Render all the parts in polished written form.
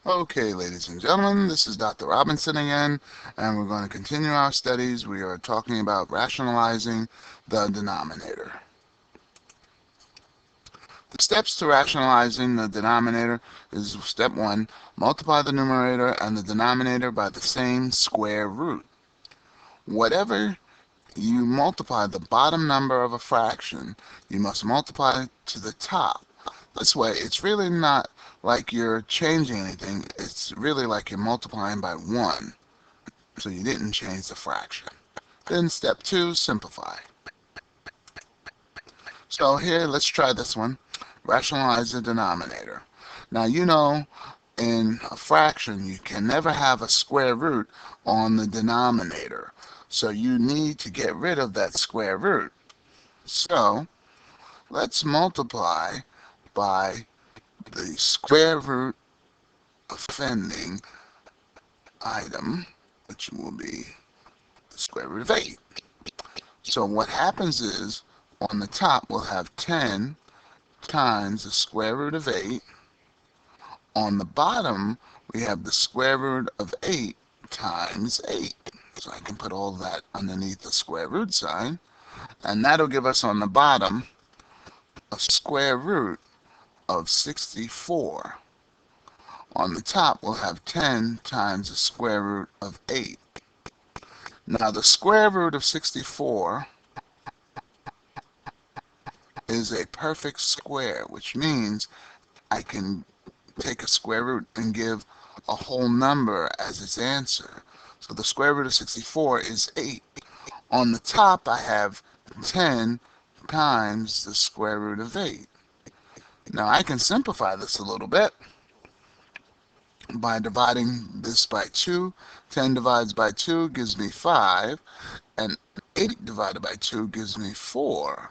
Okay, ladies and gentlemen, this is Dr. Robinson again, and we're going to continue our studies. We are talking about rationalizing the denominator. The steps to rationalizing the denominator is step 1, multiply the numerator and the denominator by the same square root. Whatever you multiply the bottom number of a fraction, you must multiply to the top. This way, it's really not like you're changing anything. It's really like you're multiplying by 1. So you didn't change the fraction. Then step 2, simplify. So here, let's try this one. Rationalize the denominator. Now you know in a fraction you can never have a square root on the denominator. So you need to get rid of that square root. So let's multiply by the square root offending item, which will be the square root of 8. So what happens is, on the top we'll have 10 times the square root of 8. On the bottom we have the square root of 8 times 8. So I can put all that underneath the square root sign, and that'll give us on the bottom a square root of 64. On the top we'll have 10 times the square root of 8. Now the square root of 64 is a perfect square, which means I can take a square root and give a whole number as its answer. So the square root of 64 is 8. On the top I have 10 times the square root of 8. Now I can simplify this a little bit by dividing this by 2. 10 divides by 2 gives me 5, and 8 divided by 2 gives me 4.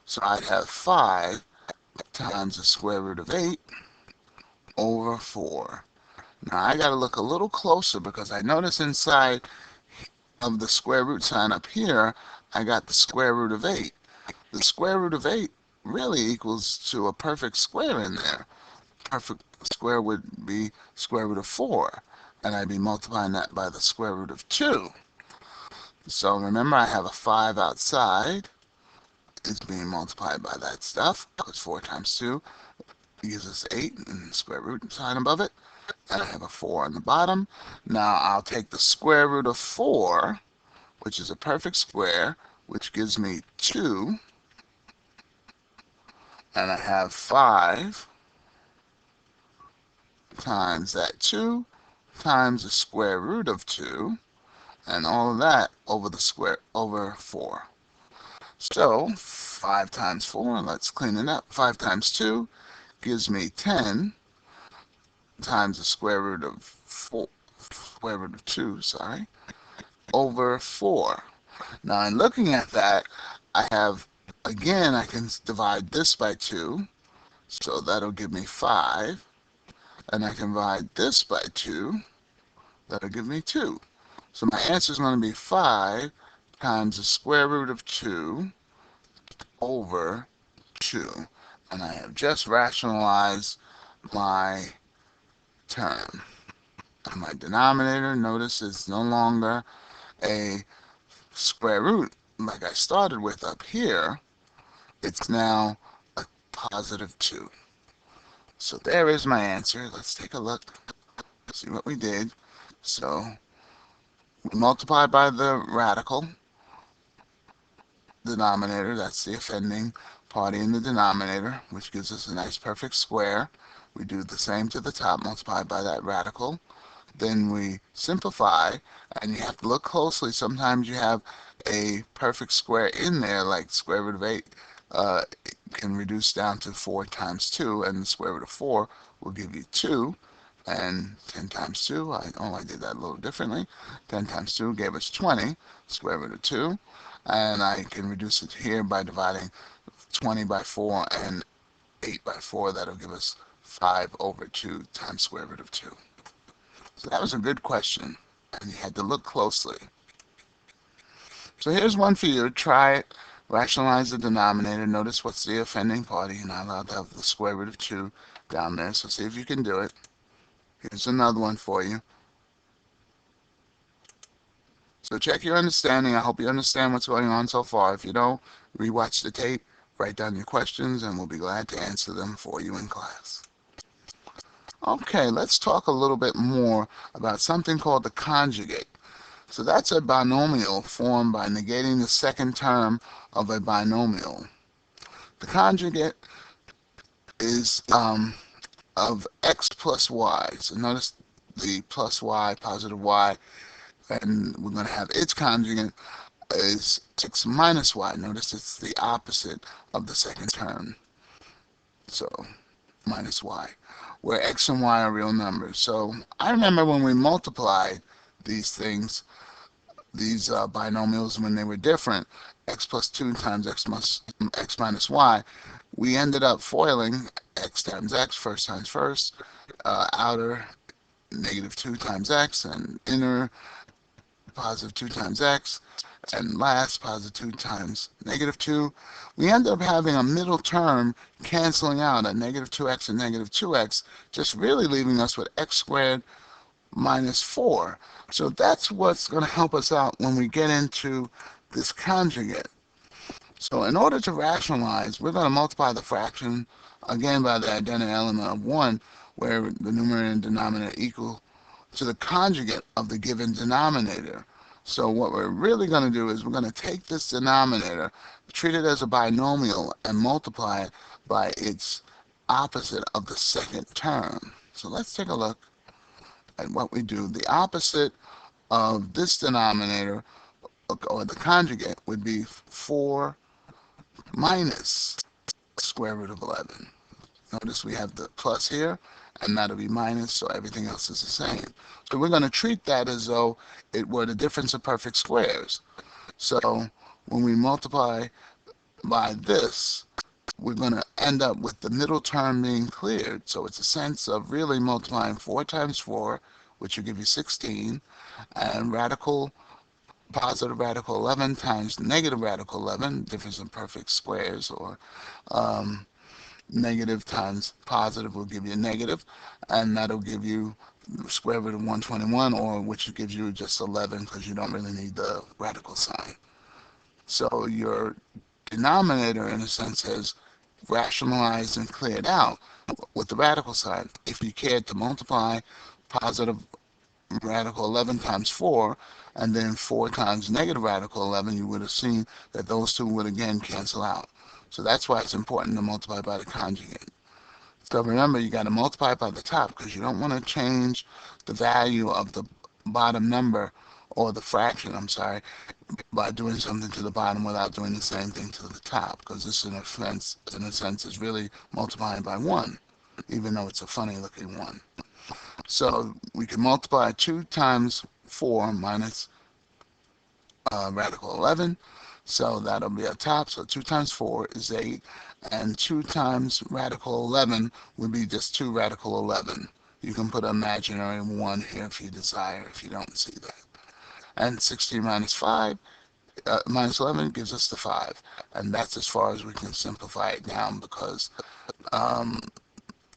So I'd have 5 times the square root of 8 over 4. Now I got to look a little closer because I notice inside of the square root sign up here, I got the square root of 8. The square root of 8 really equals to a perfect square in there. Perfect square would be square root of 4, and I'd be multiplying that by the square root of 2. So remember, I have a 5 outside. It's being multiplied by that stuff, because 4 times 2 gives us 8, and the square root sign above it. And I have a 4 on the bottom. Now I'll take the square root of 4, which is a perfect square, which gives me 2. And I have 5 times that 2 times the square root of 2, and all of that over the square over 4. So 5 times 4, let's clean it up. 5 times 2 gives me 10 times the square root of 4, square root of 2, sorry, over 4. Now in looking at that, I have, again, I can divide this by 2, so that'll give me 5. And I can divide this by 2, that'll give me 2. So my answer is going to be 5 times the square root of 2 over 2. And I have just rationalized my term. And my denominator, notice, is no longer a square root like I started with up here. It's now a positive 2. So there is my answer. Let's take a look, see what we did. So we multiplied by the radical denominator, that's the offending party in the denominator, which gives us a nice perfect square. We do the same to the top, multiplied by that radical. Then we simplify, and you have to look closely. Sometimes you have a perfect square in there, like square root of 8 can reduce down to 4 times 2, and the square root of 4 will give you 2. And 10 times 2, I did that a little differently. 10 times 2 gave us 20, square root of 2. And I can reduce it here by dividing 20 by 4 and 8 by 4. That'll give us 5 over 2 times square root of 2. So that was a good question, and you had to look closely. So here's one for you. Try it. Rationalize the denominator. Notice what's the offending party. You're not allowed to have the square root of 2 down there, so see if you can do it. Here's another one for you. So check your understanding. I hope you understand what's going on so far. If you don't, rewatch the tape, write down your questions, and we'll be glad to answer them for you in class. Okay, let's talk a little bit more about something called the conjugate. So that's a binomial formed by negating the second term of a binomial. The conjugate is of x plus y. So notice the plus y, positive y, and we're going to have its conjugate is x minus y. Notice it's the opposite of the second term. So minus y, where x and y are real numbers. So I remember when we multiplied these things, these binomials, when they were different, x plus 2 times x minus y, we ended up foiling x times x, first times first, outer negative 2 times x, and inner positive 2 times x, and last positive 2 times negative 2. We end up having a middle term canceling out at negative 2x and negative 2x, just really leaving us with x squared minus 4. So that's what's going to help us out when we get into this conjugate. So in order to rationalize, we're going to multiply the fraction again by the identity element of 1, where the numerator and denominator equal to the conjugate of the given denominator. So what we're really going to do is we're going to take this denominator, treat it as a binomial, and multiply it by its opposite of the second term. So let's take a look at what we do. The opposite of this denominator, or the conjugate, would be 4 minus square root of 11. Notice we have the plus here, and that'll be minus, so everything else is the same. So we're going to treat that as though it were the difference of perfect squares. So when we multiply by this, we're going to end up with the middle term being cleared. So it's a sense of really multiplying 4 times 4, which will give you 16, and positive radical 11 times negative radical 11, difference of perfect squares, or negative times positive will give you negative, and that'll give you square root of 121, or which gives you just 11 because you don't really need the radical sign. So your denominator, in a sense, has rationalized and cleared out with the radical sign. If you cared to multiply positive radical 11 times 4, and then 4 times negative radical 11, you would have seen that those two would again cancel out. So that's why it's important to multiply by the conjugate. So remember, you got to multiply by the top because you don't want to change the value of the bottom number, or the fraction, I'm sorry, by doing something to the bottom without doing the same thing to the top, because this, in a sense, is really multiplying by 1, even though it's a funny looking 1. So we can multiply 2 times 4 minus radical 11. So that'll be at top. So 2 times 4 is 8. And 2 times radical 11 would be just 2 radical 11. You can put an imaginary 1 here if you desire, if you don't see that. And 16 minus 5, minus 11 gives us the 5. And that's as far as we can simplify it down, because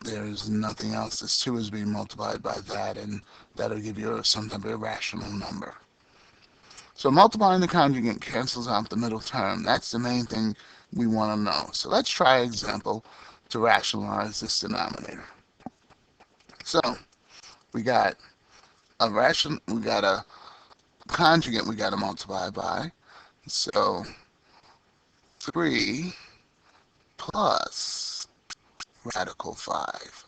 there's nothing else. This 2 is being multiplied by that, and that'll give you some type of irrational number. So multiplying the conjugate cancels out the middle term. That's the main thing we want to know. So let's try an example to rationalize this denominator. So we got a conjugate we got to multiply by. So 3 plus radical 5.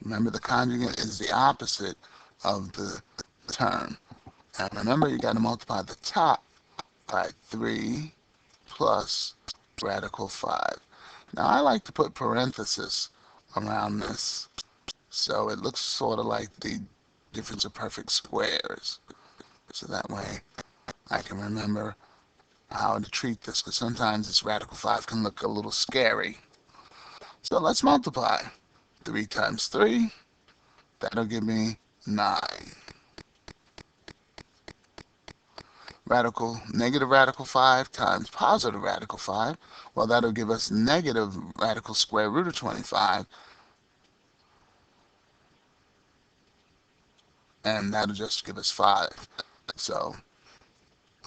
Remember, the conjugate is the opposite of the term. And remember, you got to multiply the top by 3 plus radical 5. Now, I like to put parentheses around this, so it looks sort of like the difference of perfect squares. So that way I can remember how to treat this, because sometimes this radical 5 can look a little scary. So let's multiply. 3 times 3, that'll give me 9. Negative radical 5 times positive radical 5, well, that'll give us negative radical square root of 25. and that'll just give us 5. So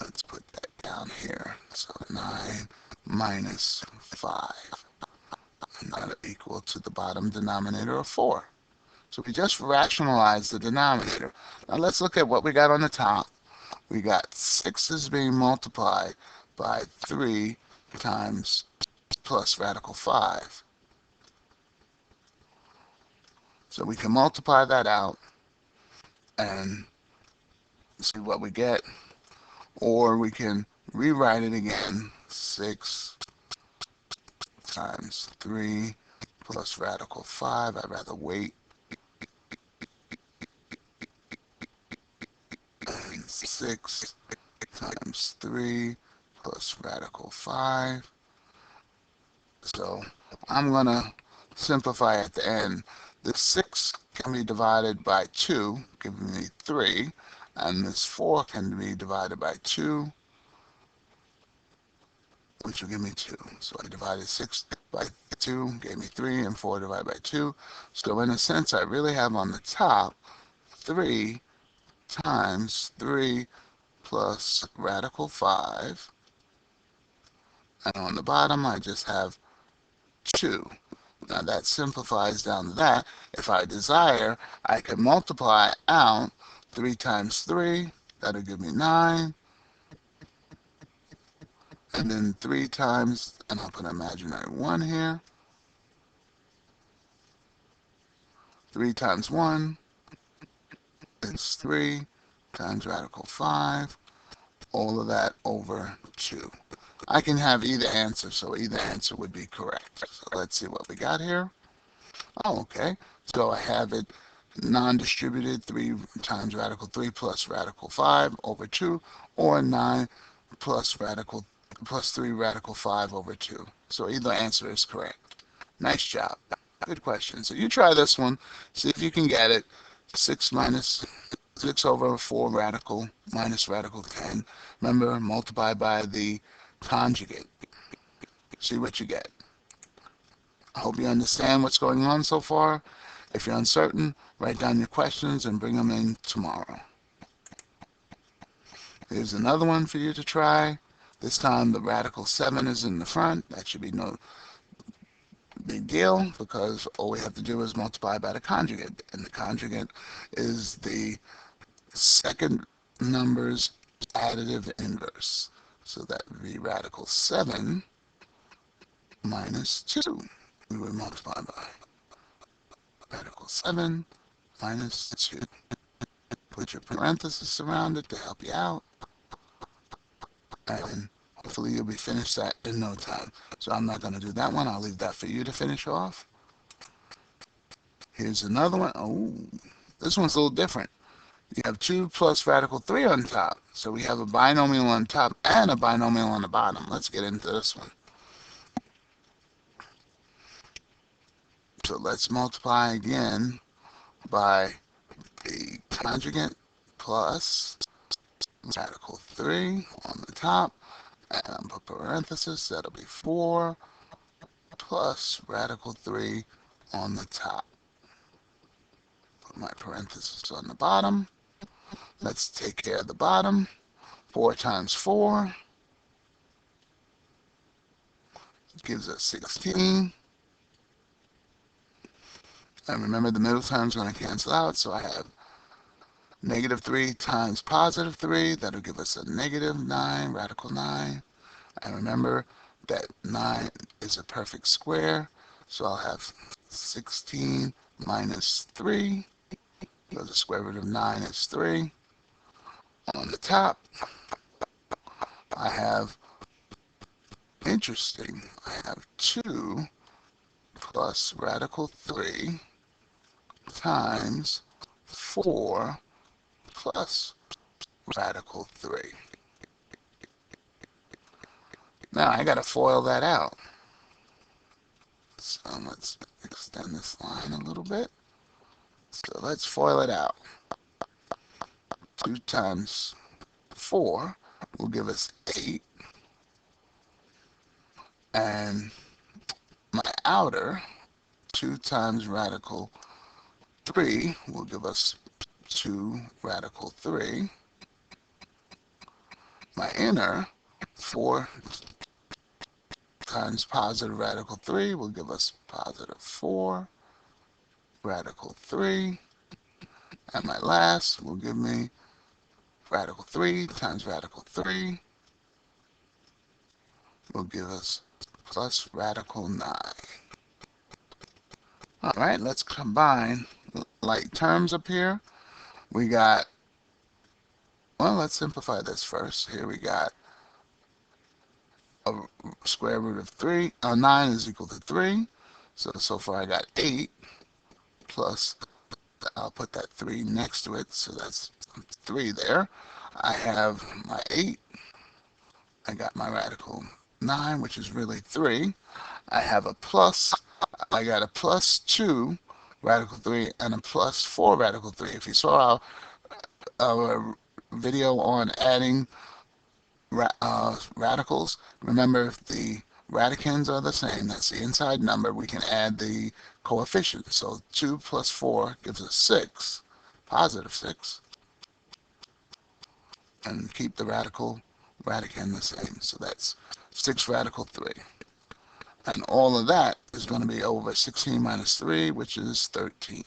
let's put that down here. So 9 minus 5, and that'll equal to the bottom denominator of 4. So we just rationalized the denominator. Now let's look at what we got on the top. We got 6 is being multiplied by 3 times plus radical 5. So we can multiply that out and see what we get, or we can rewrite it again. 6 times 3 plus radical 5. I'd rather wait. And 6 times 3 plus radical 5. So I'm going to simplify at the end. This 6 can be divided by 2, giving me 3. And this 4 can be divided by 2, which will give me 2. So I divided 6 by 2, gave me 3, and 4 divided by 2. So in a sense, I really have on the top 3 times 3 plus radical 5. And on the bottom, I just have 2. Now that simplifies down to that. If I desire, I can multiply out 3 times 3. That'll give me 9. And then 3 times, and I'll put an imaginary 1 here. 3 times 1 is 3 times radical 5. All of that over 2. I can have either answer, so either answer would be correct. So let's see what we got here. Oh, okay. So I have it non-distributed, 3 times radical 3 plus radical 5 over 2, or 9 plus 3 radical 5 over 2. So either answer is correct. Nice job. Good question. So you try this one. See if you can get it. 6 over 4 radical minus radical 10. Remember, multiply by the conjugate. See what you get. I hope you understand what's going on so far. If you're uncertain, write down your questions and bring them in tomorrow. Here's another one for you to try. This time the radical 7 is in the front. That should be no big deal because all we have to do is multiply by the conjugate. And the conjugate is the second number's additive inverse. So that would be radical 7 minus 2. We would multiply by radical 7 minus 2. Put your parenthesis around it to help you out. And hopefully you'll be finished that in no time. So I'm not going to do that one. I'll leave that for you to finish off. Here's another one. Oh, this one's a little different. You have 2 plus radical 3 on top. So we have a binomial on top and a binomial on the bottom. Let's get into this one. So let's multiply again by the conjugate plus radical 3 on the top. And I'll put parenthesis. That'll be 4 plus radical 3 on the top. Put my parenthesis on the bottom. Let's take care of the bottom. 4 times 4 gives us 16. And remember, the middle term is going to cancel out, so I have negative 3 times positive 3. That'll give us a negative 9, radical 9. And remember that 9 is a perfect square, so I'll have 16 minus 3. So the square root of 9 is 3. On the top, I have, interesting, I have 2 plus radical 3 times 4 plus radical 3. Now I got to FOIL that out. So let's extend this line a little bit. So let's FOIL it out. 2 times 4 will give us 8. And my outer, 2 times radical 3 will give us 2 radical 3. My inner 4 times positive radical 3 will give us positive 4 radical 3. And my last will give me radical 3 times radical 3 will give us plus radical 9. Alright, let's combine like terms up here. We got, well, let's simplify this first. Here we got a square root of 9 is equal to 3. So far I got 8 plus, I'll put that 3 next to it, so that's 3 there. I have my 8. I got my radical 9, which is really 3. I have a plus. I got a plus 2 radical 3 and a plus 4 radical 3. If you saw our video on adding radicals, remember if the radicands are the same, that's the inside number, we can add the coefficient. So 2 plus 4 gives us 6, positive 6, and keep the radicand the same. So that's 6 radical 3. And all of that is going to be over 16 minus 3, which is 13.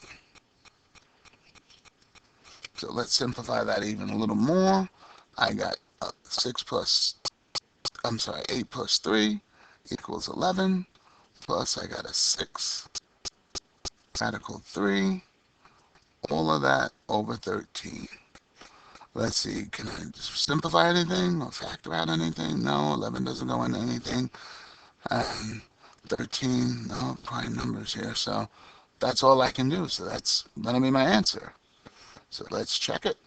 So let's simplify that even a little more. I got 8 plus 3 equals 11, plus I got a 6 radical 3, all of that over 13. Let's see, can I just simplify anything or factor out anything? No, 11 doesn't go into anything. And 13, no prime numbers here, so that's all I can do. So that's going to be my answer. So let's check it.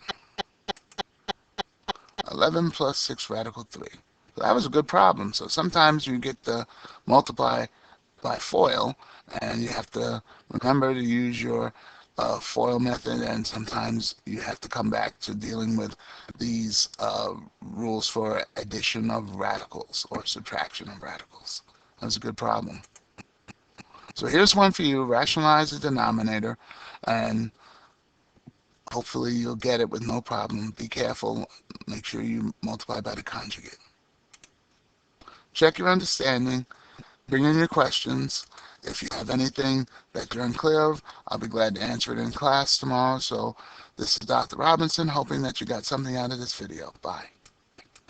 11 plus 6 radical 3. So that was a good problem. So sometimes you get the multiply by FOIL, and you have to remember to use your FOIL method, and sometimes you have to come back to dealing with these rules for addition of radicals or subtraction of radicals. That's a good problem. So here's one for you. Rationalize the denominator, and hopefully you'll get it with no problem. Be careful. Make sure you multiply by the conjugate. Check your understanding. Bring in your questions. If you have anything that you're unclear of, I'll be glad to answer it in class tomorrow. So this is Dr. Robinson, hoping that you got something out of this video. Bye.